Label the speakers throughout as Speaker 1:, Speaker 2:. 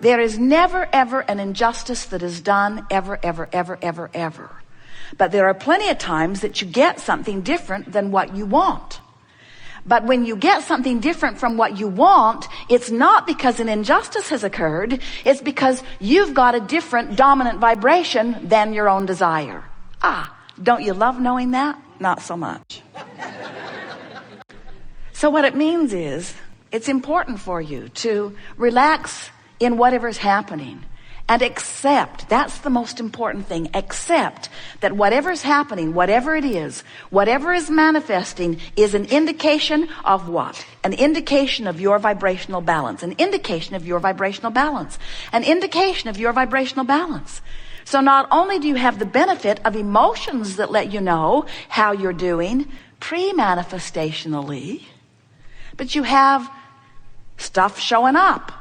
Speaker 1: There is never, ever an injustice that is done, ever, ever, ever, ever, ever. But there are plenty of times that you get something different than what you want. But when you get something different from what you want, it's not because an injustice has occurred. It's because you've got a different dominant vibration than your own desire. Don't you love knowing that? Not so much. So what it means is, it's important for you to relax in whatever's happening and accept. That's the most important thing. Accept that whatever's happening, whatever it is, whatever is manifesting is an indication of what? An indication of your vibrational balance. An indication of your vibrational balance. An indication of your vibrational balance. So not only do you have the benefit of emotions that let you know how you're doing pre-manifestationally, but you have stuff showing up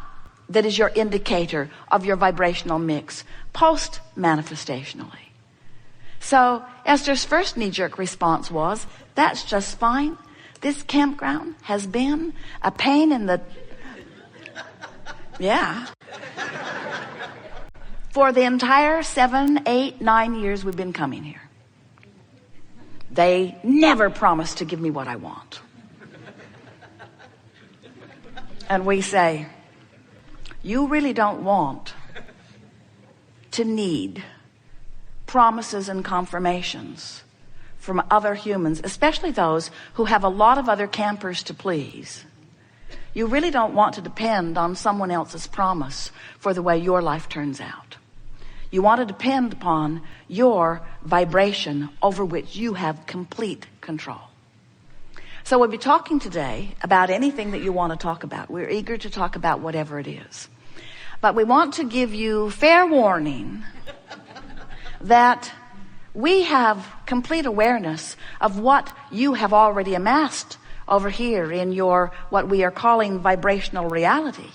Speaker 1: that is your indicator of your vibrational mix post-manifestationally. So Esther's first knee-jerk response was, that's just fine. This campground has been a pain in the... Yeah. For the entire 7, 8, 9 years we've been coming here. They never promised to give me what I want. And we say, you really don't want to need promises and confirmations from other humans, especially those who have a lot of other campers to please. You really don't want to depend on someone else's promise for the way your life turns out. You want to depend upon your vibration over which you have complete control. So we'll be talking today about anything that you want to talk about. We're eager to talk about whatever it is. But we want to give you fair warning that we have complete awareness of what you have already amassed over here in your, what we are calling vibrational reality.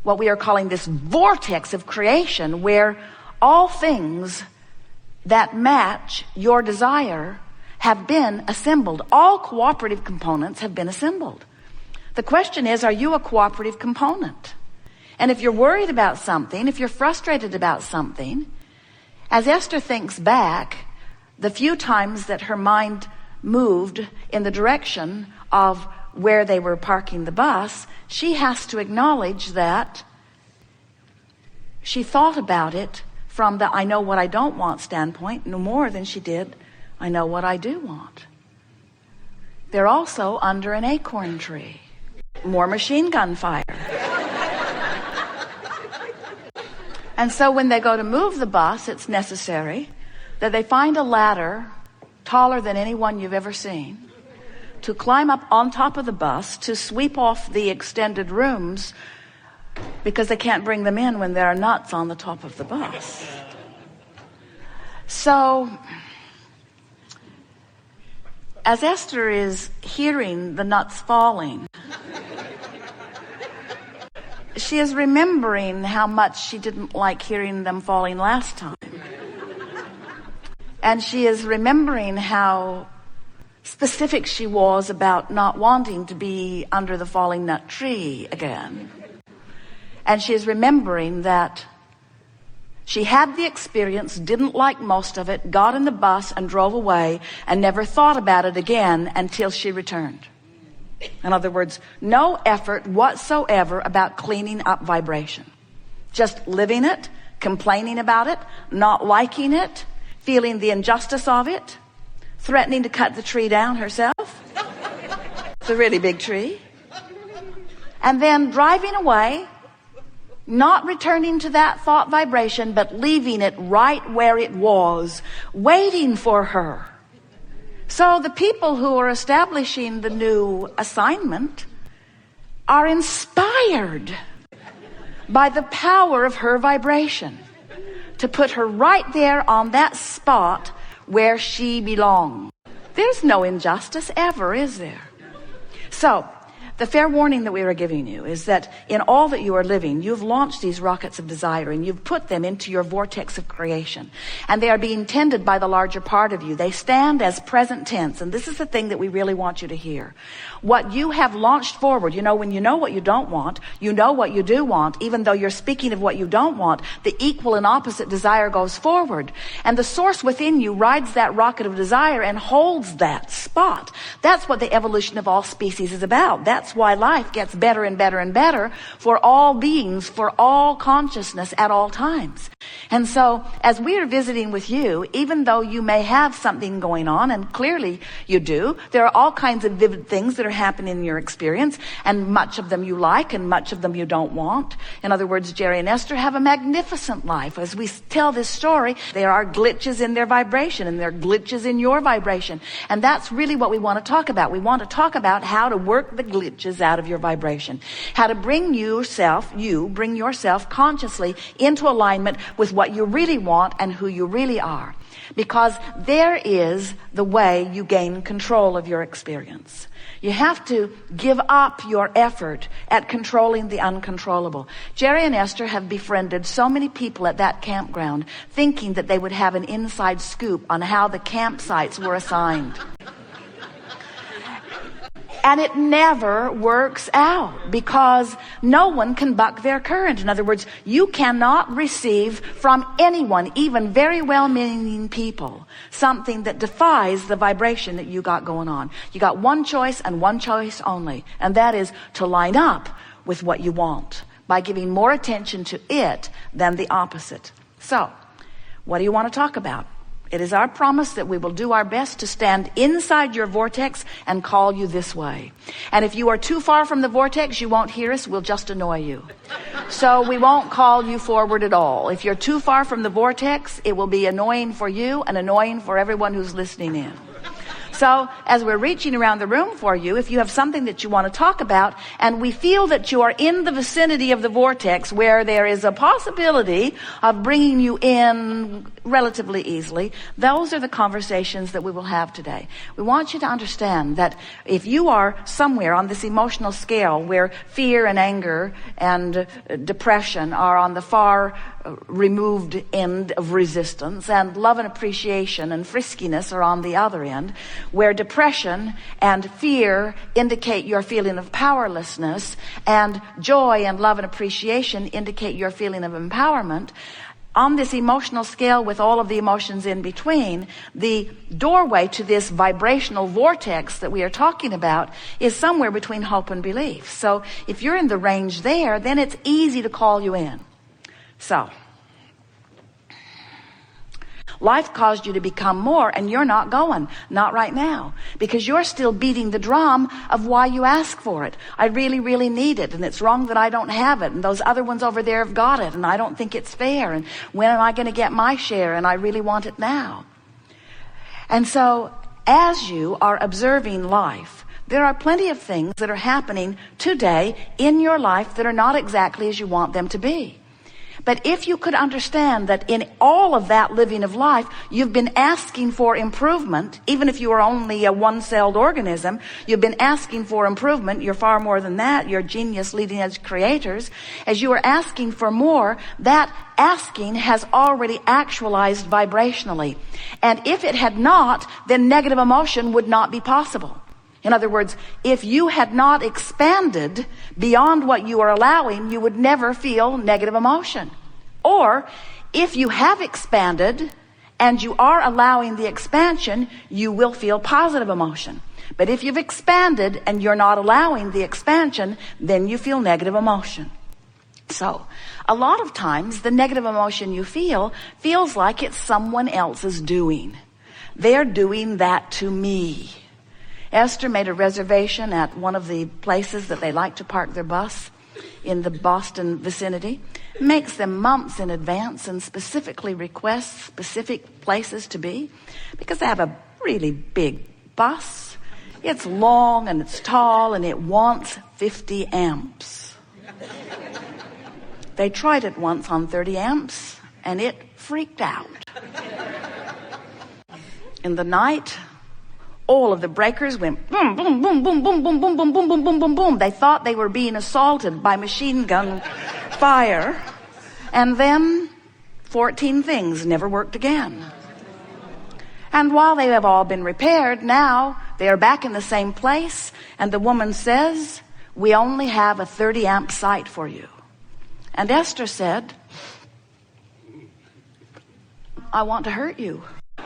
Speaker 1: What we are calling this vortex of creation, where all things that match your desire have been assembled. All cooperative components have been assembled. The question is, are you a cooperative component? And if you're worried about something, if you're frustrated about something, as Esther thinks back, the few times that her mind moved in the direction of where they were parking the bus, she has to acknowledge that she thought about it from the I know what I don't want standpoint no more than she did I know what I do want. They're also under an acorn tree. More machine gun fire. And so when they go to move the bus, it's necessary that they find a ladder taller than any one you've ever seen to climb up on top of the bus to sweep off the extended rooms, because they can't bring them in when there are nuts on the top of the bus. So as Esther is hearing the nuts falling, she is remembering how much she didn't like hearing them falling last time. And she is remembering how specific she was about not wanting to be under the falling nut tree again. And she is remembering that she had the experience, didn't like most of it, got in the bus and drove away and never thought about it again until she returned. In other words, no effort whatsoever about cleaning up vibration. Just living it, complaining about it, not liking it, feeling the injustice of it, threatening to cut the tree down herself. It's a really big tree. And then driving away, not returning to that thought vibration, but leaving it right where it was, waiting for her. So the people who are establishing the new assignment are inspired by the power of her vibration to put her right there on that spot where she belongs. There's no injustice ever, is there? So The fair warning that we are giving you is that in all that you are living, you've launched these rockets of desire and you've put them into your vortex of creation. And they are being tended by the larger part of you. They stand as present tense. And this is the thing that we really want you to hear. What you have launched forward, when you know what you don't want, you know what you do want, even though you're speaking of what you don't want, the equal and opposite desire goes forward. And the source within you rides that rocket of desire and holds that spot. That's what the evolution of all species is about. That's why life gets better and better and better for all beings, for all consciousness at all times. And so as we are visiting with you, even though you may have something going on, and clearly you do, there are all kinds of vivid things that are happening in your experience, and much of them you like and much of them you don't want. In other words, Jerry and Esther have a magnificent life. As we tell this story, there are glitches in their vibration and there are glitches in your vibration. And that's really what we want to talk about. We want to talk about how to work the glitches out of your vibration. How to bring yourself consciously into alignment with what you really want and who you really are. Because there is the way you gain control of your experience. You have to give up your effort at controlling the uncontrollable. Jerry and Esther have befriended so many people at that campground, thinking that they would have an inside scoop on how the campsites were assigned. And it never works out because no one can buck their current. In other words, you cannot receive from anyone, even very well-meaning people, something that defies the vibration that you got going on. You got one choice and one choice only, and that is to line up with what you want by giving more attention to it than the opposite. So, what do you want to talk about? It is our promise that we will do our best to stand inside your vortex and call you this way. And if you are too far from the vortex, you won't hear us. We'll just annoy you. So we won't call you forward at all. If you're too far from the vortex, it will be annoying for you and annoying for everyone who's listening in. So as we're reaching around the room for you, if you have something that you want to talk about and we feel that you are in the vicinity of the vortex where there is a possibility of bringing you in relatively easily, those are the conversations that we will have today. We want you to understand that if you are somewhere on this emotional scale where fear and anger and depression are on the far removed end of resistance, and love and appreciation and friskiness are on the other end, where depression and fear indicate your feeling of powerlessness, and joy and love and appreciation indicate your feeling of empowerment. On this emotional scale with all of the emotions in between, the doorway to this vibrational vortex that we are talking about is somewhere between hope and belief. So if you're in the range there, then it's easy to call you in. So, life caused you to become more, and you're not going. Not right now. Because you're still beating the drum of why you ask for it. I really, really need it, and it's wrong that I don't have it, and those other ones over there have got it, and I don't think it's fair, and when am I going to get my share, and I really want it now. And so, as you are observing life, there are plenty of things that are happening today in your life that are not exactly as you want them to be. But if you could understand that in all of that living of life, you've been asking for improvement, even if you are only a one-celled organism, you've been asking for improvement. You're far more than that. You're genius, leading-edge creators. As you are asking for more, that asking has already actualized vibrationally. And if it had not, then negative emotion would not be possible. In other words, if you had not expanded beyond what you are allowing, you would never feel negative emotion. Or if you have expanded and you are allowing the expansion, you will feel positive emotion. But if you've expanded and you're not allowing the expansion, then you feel negative emotion. So, a lot of times the negative emotion you feel feels like it's someone else's doing. They're doing that to me. Esther made a reservation at one of the places that they like to park their bus in the Boston vicinity. Makes them months in advance and specifically requests specific places to be because they have a really big bus. It's long and it's tall and it wants 50 amps. They tried it once on 30 amps and it freaked out. In the night, all of the breakers went boom, boom, boom, boom, boom, boom, boom, boom, boom, boom, boom, boom, boom. They thought they were being assaulted by machine gun fire. And then 14 things never worked again. And while they have all been repaired, now they are back in the same place. And the woman says, we only have a 30 amp site for you. And Esther said, I want to hurt you.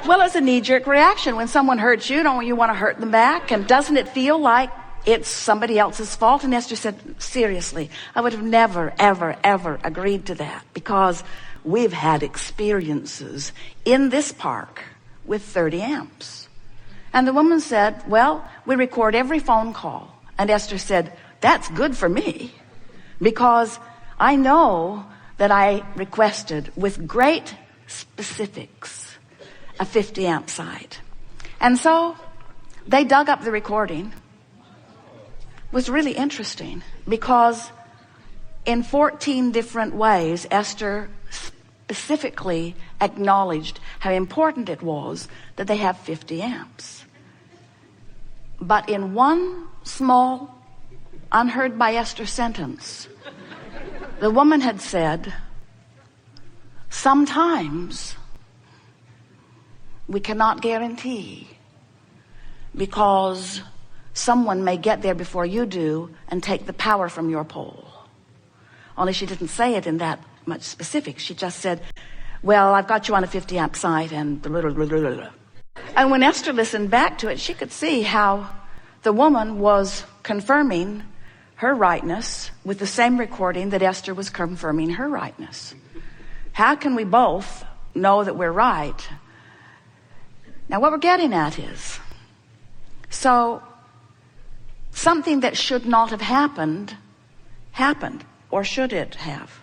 Speaker 1: Well, it's a knee-jerk reaction. When someone hurts you, don't you want to hurt them back? And doesn't it feel like it's somebody else's fault? And Esther said, seriously, I would have never, ever, ever agreed to that, because we've had experiences in this park with 30 amps. And the woman said, well, we record every phone call. And Esther said, that's good for me, because I know that I requested with great specifics a 50 amp site. And so they dug up the recording. It was really interesting, because in 14 different ways, Esther specifically acknowledged how important it was that they have 50 amps. But in one small, unheard by Esther sentence, the woman had said, sometimes we cannot guarantee, because someone may get there before you do and take the power from your pole. Only she didn't say it in that much specific. She just said, well, I've got you on a 50 amp site and blah, blah, blah, blah, blah. And when Esther listened back to it, she could see how the woman was confirming her rightness with the same recording that Esther was confirming her rightness. How can we both know that we're right? Now, what we're getting at is, so something that should not have happened, happened. Or should it have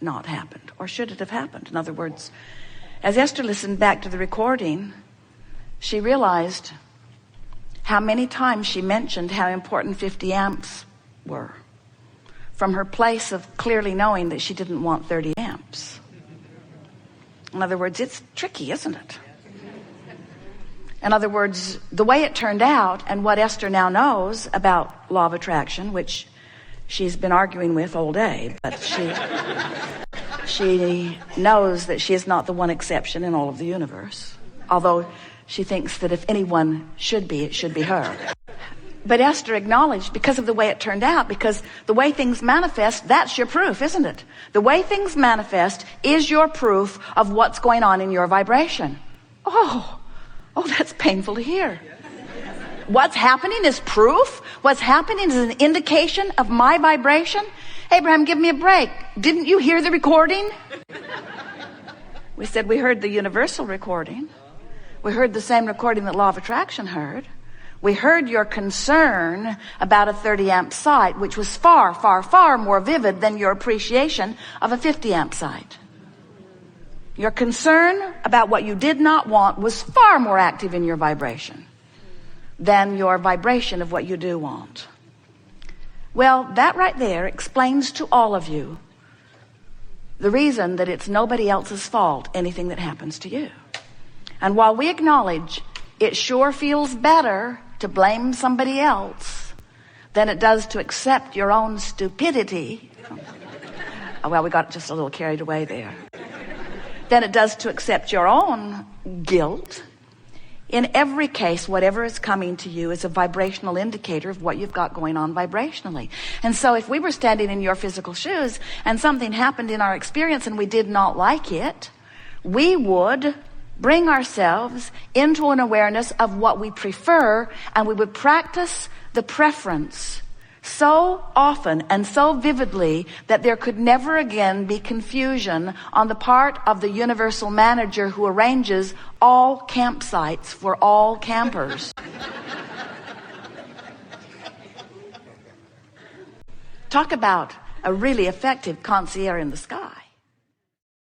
Speaker 1: not happened? Or should it have happened? In other words, as Esther listened back to the recording, she realized how many times she mentioned how important 50 amps were, from her place of clearly knowing that she didn't want 30 amps. In other words, it's tricky, isn't it? In other words, the way it turned out, and what Esther now knows about law of attraction, which she's been arguing with all day, but she knows that she is not the one exception in all of the universe, although she thinks that if anyone should be, it should be her. But Esther acknowledged, because of the way it turned out, because the way things manifest, that's your proof, isn't it? The way things manifest is your proof of what's going on in your vibration. Oh, that's painful to hear. What's happening is proof. What's happening is an indication of my vibration. Abraham, give me a break. Didn't you hear the recording? We said we heard the universal recording. We heard the same recording that law of attraction heard. We heard your concern about a 30 amp site, which was far, far, far more vivid than your appreciation of a 50 amp site. Your concern about what you did not want was far more active in your vibration than your vibration of what you do want. Well, that right there explains to all of you the reason that it's nobody else's fault, anything that happens to you. And while we acknowledge it sure feels better to blame somebody else than it does to accept your own stupidity, well, we got just a little carried away there, than it does to accept your own guilt, in every case, whatever is coming to you is a vibrational indicator of what you've got going on vibrationally. And so if we were standing in your physical shoes and something happened in our experience and we did not like it, we would bring ourselves into an awareness of what we prefer, and we would practice the preference so often and so vividly that there could never again be confusion on the part of the universal manager who arranges all campsites for all campers. Talk about a really effective concierge in the sky.